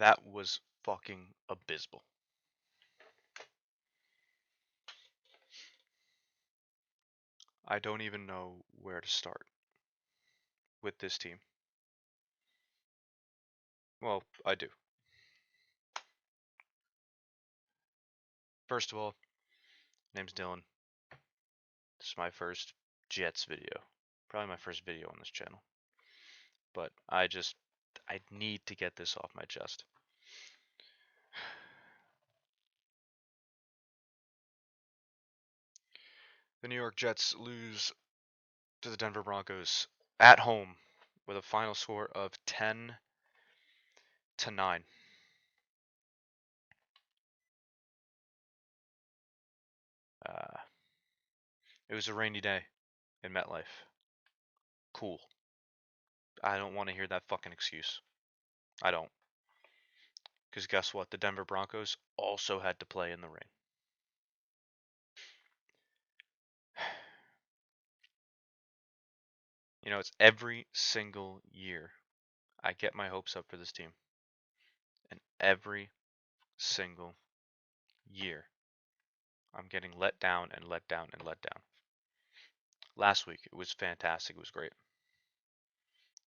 That was fucking abysmal. I don't even know where to start with this team. Well, I do. First of all, name's Dylan. This is my first Jets video. Probably my first video on this channel. But I need to get this off my chest. The New York Jets lose to the Denver Broncos at home with a final score of 10-9. It was a rainy day in MetLife. Cool. I don't want to hear that fucking excuse. I don't. Because guess what? The Denver Broncos also had to play in the rain. You know, it's every single year I get my hopes up for this team. And every single year I'm getting let down and let down and let down. Last week it was fantastic. It was great.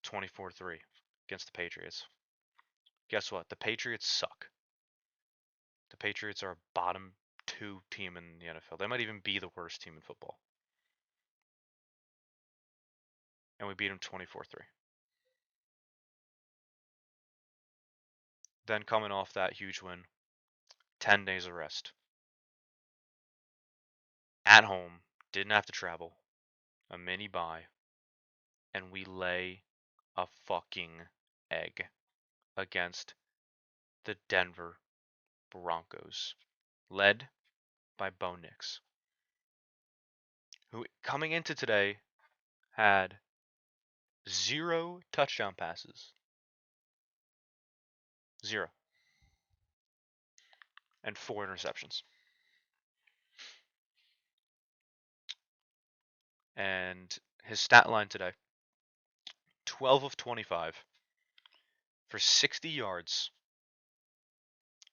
24-3 against the Patriots. Guess what? The Patriots suck. The Patriots are a bottom 2 team in the NFL. They might even be the worst team in football. And we beat them 24-3. Then coming off that huge win, 10 days of rest. At home, didn't have to travel, a mini bye, and we lay a fucking egg against the Denver Broncos, led by Bo Nix, who coming into today had 0 touchdown passes. 0. And 4 interceptions. And his stat line today, 12 of 25 for 60 yards,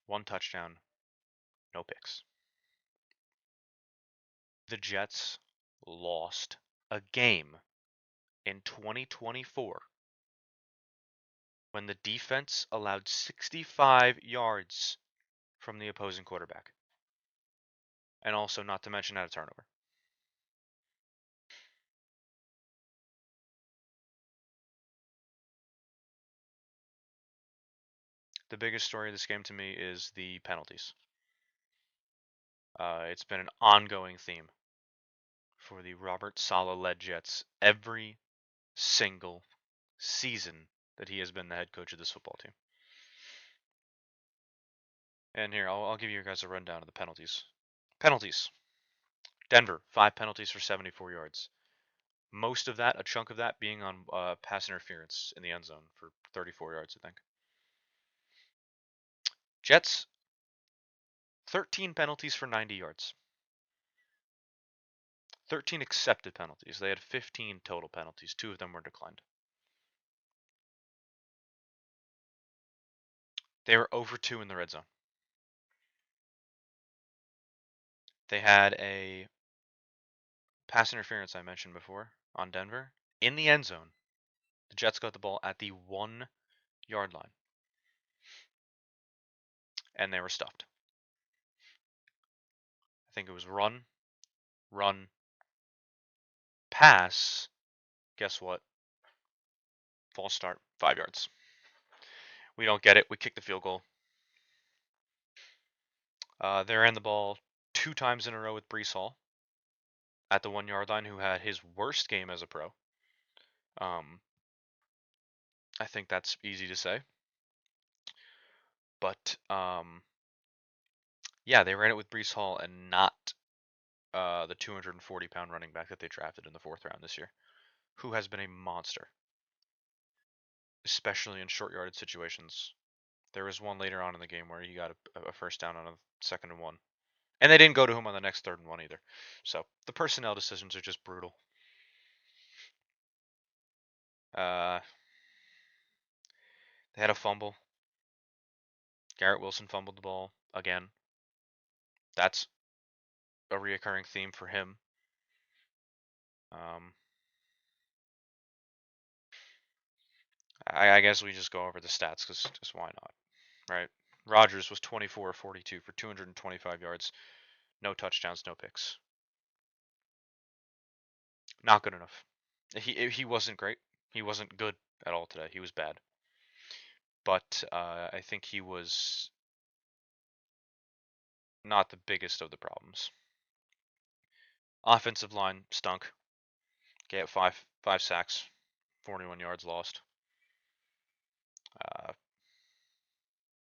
1 touchdown, no picks. The Jets lost a game in 2024 when the defense allowed 65 yards from the opposing quarterback. And also, not to mention, had a turnover. The biggest story of this game to me is the penalties. It's been an ongoing theme for the Robert Saleh-led Jets every single season that he has been the head coach of this football team. And here, I'll give you guys a rundown of the penalties. Penalties. Denver, 5 penalties for 74 yards. Most of that, a chunk of that, being on pass interference in the end zone for 34 yards, I think. Jets, 13 penalties for 90 yards. 13 accepted penalties. They had 15 total penalties. 2 of them were declined. They were over 2 in the red zone. They had a pass interference I mentioned before on Denver in the end zone. The Jets got the ball at the 1-yard line. And they were stuffed. I think it was run, pass. Guess what? False start, 5 yards. We don't get it. We kick the field goal. They ran the ball 2 times in a row with Breece Hall at the 1-yard line, who had his worst game as a pro. I think that's easy to say. But yeah, they ran it with Breece Hall and not the 240-pound running back that they drafted in the 4th round this year, who has been a monster, especially in short yardage situations. There was one later on in the game where he got a first down on a 2nd and 1. And they didn't go to him on the next 3rd and 1 either. So the personnel decisions are just brutal. They had a fumble Garrett Wilson fumbled the ball again. That's a reoccurring theme for him. I guess we just go over the stats because just why not, right? Rodgers was 24-42 for 225 yards, no touchdowns, no picks. Not good enough. He wasn't great. He wasn't good at all today. He was bad. But I think he was not the biggest of the problems. Offensive line stunk. Gave five sacks, 41 yards lost.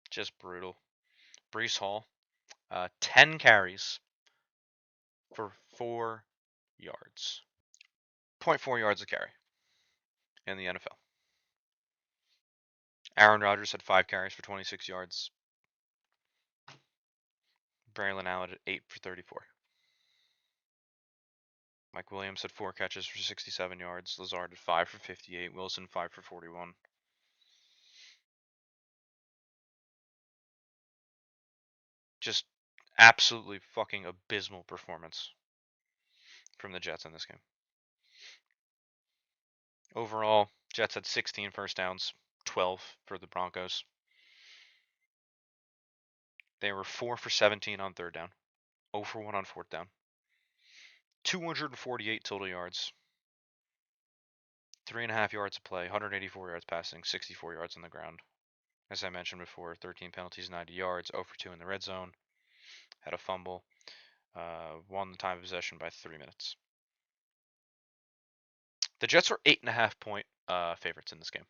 Just brutal. Brees Hall, 10 carries for 4 yards. 0.4 yards a carry in the NFL. Aaron Rodgers had 5 carries for 26 yards. Braylon Allen at 8 for 34. Mike Williams had 4 catches for 67 yards. Lazard had 5 for 58. Wilson 5 for 41. Just absolutely fucking abysmal performance from the Jets in this game. Overall, Jets had 16 first downs, 12 for the Broncos. They were 4 for 17 on third down, 0 for 1 on fourth down. 248 total yards, 3.5 yards of play, 184 yards passing, 64 yards on the ground. As I mentioned before, 13 penalties, 90 yards, 0 for 2 in the red zone. Had a fumble, won the time of possession by 3 minutes. The Jets were 8.5 point favorites in this game,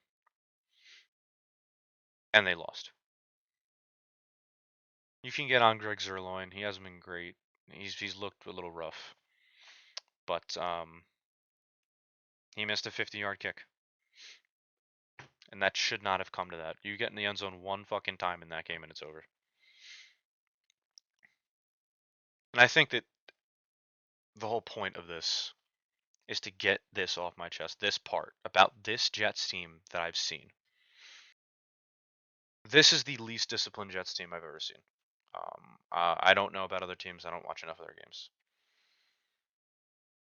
and they lost. You can get on Greg Zerloin. He hasn't been great. He's looked a little rough, but he missed a 50-yard kick, and that should not have come to that. You get in the end zone one fucking time in that game, and it's over. And I think that the whole point of this is to get this off my chest, this part about this Jets team that I've seen. This is the least disciplined Jets team I've ever seen. I don't know about other teams. I don't watch enough of their games.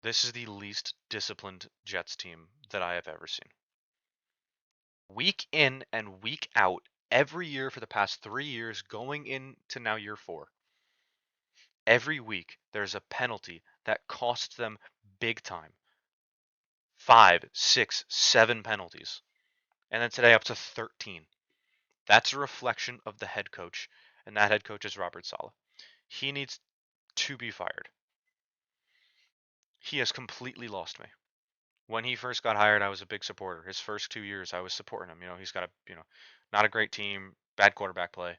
This is the least disciplined Jets team that I have ever seen. Week in and week out, every year for the past 3 years, going into now year 4, every week there's a penalty that costs them big time. 5, 6, 7 penalties. And then today up to 13. That's a reflection of the head coach, and that head coach is Robert Saleh. He needs to be fired. He has completely lost me. When he first got hired, I was a big supporter. His first 2 years, I was supporting him. He's got not a great team, bad quarterback play.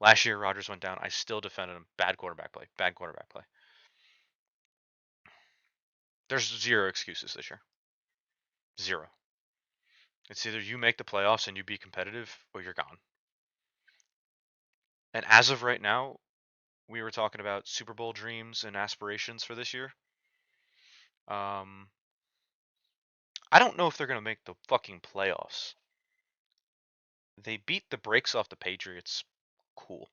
Last year, Rodgers went down. I still defended him. Bad quarterback play. Bad quarterback play. There's zero excuses this year. Zero. It's either you make the playoffs and you be competitive, or you're gone. And as of right now, we were talking about Super Bowl dreams and aspirations for this year. I don't know if they're going to make the fucking playoffs. They beat the brakes off the Patriots. Cool.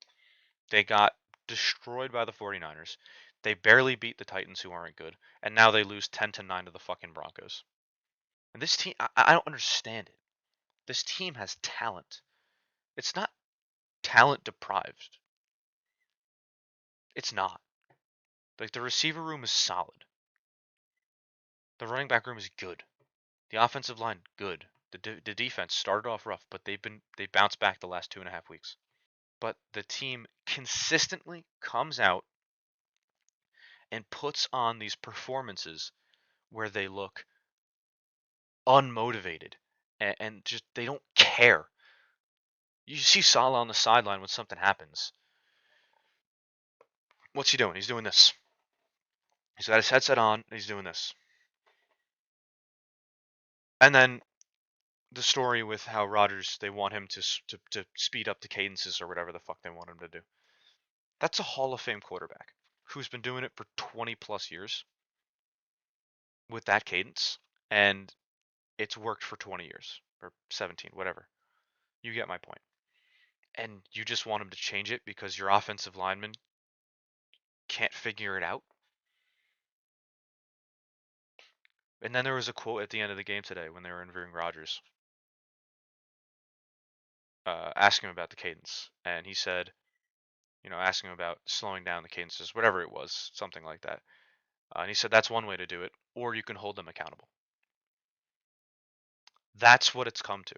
They got destroyed by the 49ers. They barely beat the Titans, who aren't good. And now they lose 10-9 to the fucking Broncos. And this team, I don't understand it. This team has talent. It's not talent deprived. It's not. Like, the receiver room is solid. The running back room is good. The offensive line, good. The defense started off rough, but they bounced back the last 2.5 weeks. But the team consistently comes out and puts on these performances where they look unmotivated and just they don't care. You see Salah on the sideline when something happens. What's he doing? He's doing this. He's got his headset on, and he's doing this. And then the story with how Rodgers, they want him to speed up the cadences or whatever the fuck they want him to do. That's a Hall of Fame quarterback who's been doing it for 20 plus years with that cadence, and it's worked for 20 years or 17, whatever. You get my point. and you just want him to change it because your offensive lineman can't figure it out. And then there was a quote at the end of the game today when they were interviewing Rodgers, asking him about the cadence, and he said, asking him about slowing down the cadences, whatever it was, something like that. And he said that's one way to do it, or you can hold them accountable. That's what it's come to.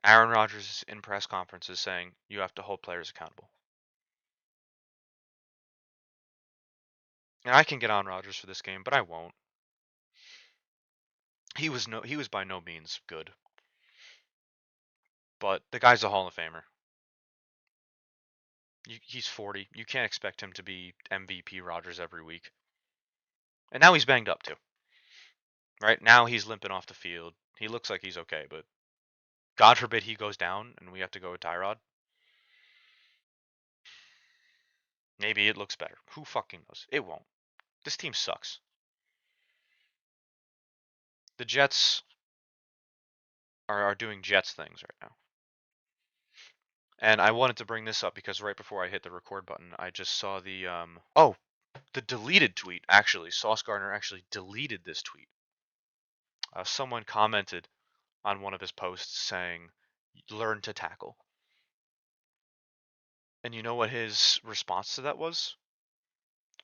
Aaron Rodgers is in press conferences saying you have to hold players accountable. And I can get on Rodgers for this game, but I won't. He was by no means good, but the guy's a Hall of Famer. He's 40. You can't expect him to be MVP Rodgers every week. And now he's banged up too. Right now he's limping off the field. He looks like he's okay, but God forbid he goes down and we have to go with Tyrod. Maybe it looks better. Who fucking knows? It won't. This team sucks. The Jets are doing Jets things right now. And I wanted to bring this up because right before I hit the record button, I just saw the deleted tweet. Actually, Sauce Gardner actually deleted this tweet. Someone commented on one of his posts saying, "Learn to tackle." And you know what his response to that was?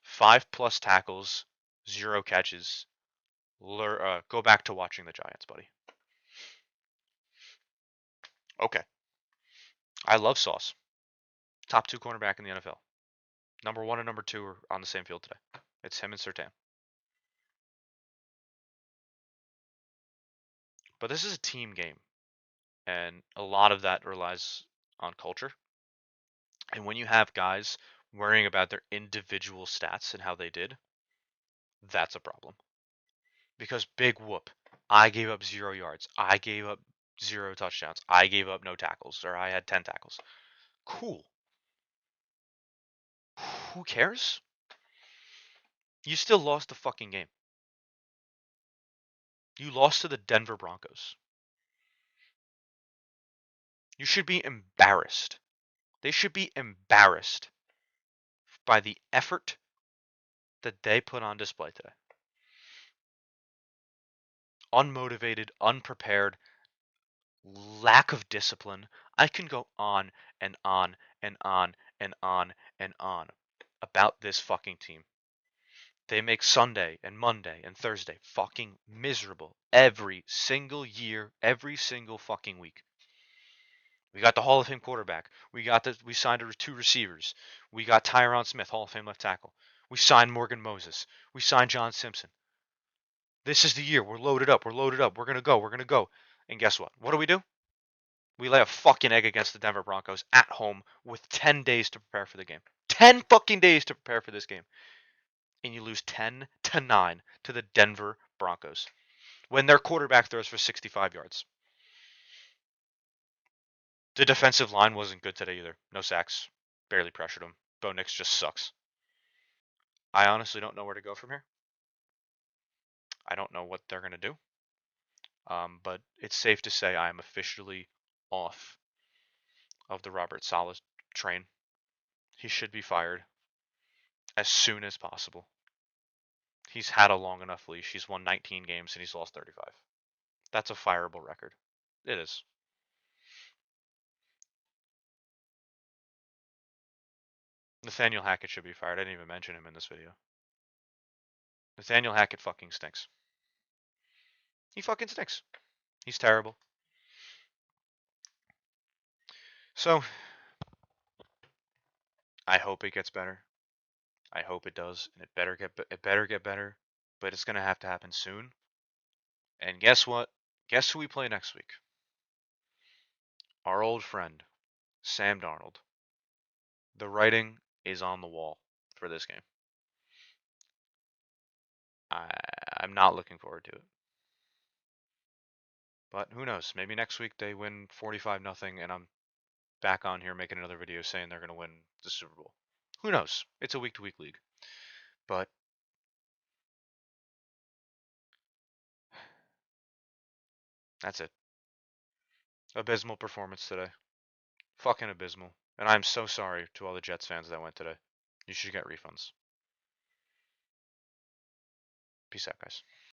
5+ tackles, 0 catches. Go back to watching the Giants, buddy. Okay. I love Sauce. Top 2 cornerback in the NFL. Number 1 and number 2 are on the same field today. It's him and Surtain. But this is a team game, and a lot of that relies on culture. And when you have guys worrying about their individual stats and how they did, that's a problem. Because big whoop, I gave up 0 yards. I gave up 0 touchdowns. I gave up no tackles, or I had 10 tackles. Cool. Who cares? You still lost the fucking game. You lost to the Denver Broncos. You should be embarrassed. They should be embarrassed by the effort that they put on display today. Unmotivated, unprepared, lack of discipline. I can go on and on and on and on and on about this fucking team. They make Sunday and Monday and Thursday fucking miserable every single year, every single fucking week. We got the Hall of Fame quarterback. We signed 2 receivers. We got Tyron Smith, Hall of Fame left tackle. We signed Morgan Moses. We signed John Simpson. This is the year. We're loaded up. We're loaded up. We're gonna go. We're gonna go. And guess what? What do? We lay a fucking egg against the Denver Broncos at home with 10 days to prepare for the game. 10 fucking days to prepare for this game. And you lose 10-9 to the Denver Broncos when their quarterback throws for 65 yards. The defensive line wasn't good today either. No sacks. Barely pressured him. Bo Nix just sucks. I honestly don't know where to go from here. I don't know what they're going to do. But it's safe to say I am officially off of the Robert Saleh train. He should be fired as soon as possible. He's had a long enough leash. He's won 19 games and he's lost 35. That's a fireable record. It is. Nathaniel Hackett should be fired. I didn't even mention him in this video. Nathaniel Hackett fucking stinks. He fucking stinks. He's terrible. So, I hope it gets better. I hope it does, and it better get better. But it's gonna have to happen soon. And guess what? Guess who we play next week? Our old friend, Sam Darnold. The writing is on the wall for this game. I, I'm not looking forward to it. But who knows? Maybe next week they win 45-0 and I'm back on here making another video saying they're going to win the Super Bowl. Who knows? It's a week-to-week league. But that's it. Abysmal performance today. Fucking abysmal. And I'm so sorry to all the Jets fans that went today. You should get refunds. Peace out, guys.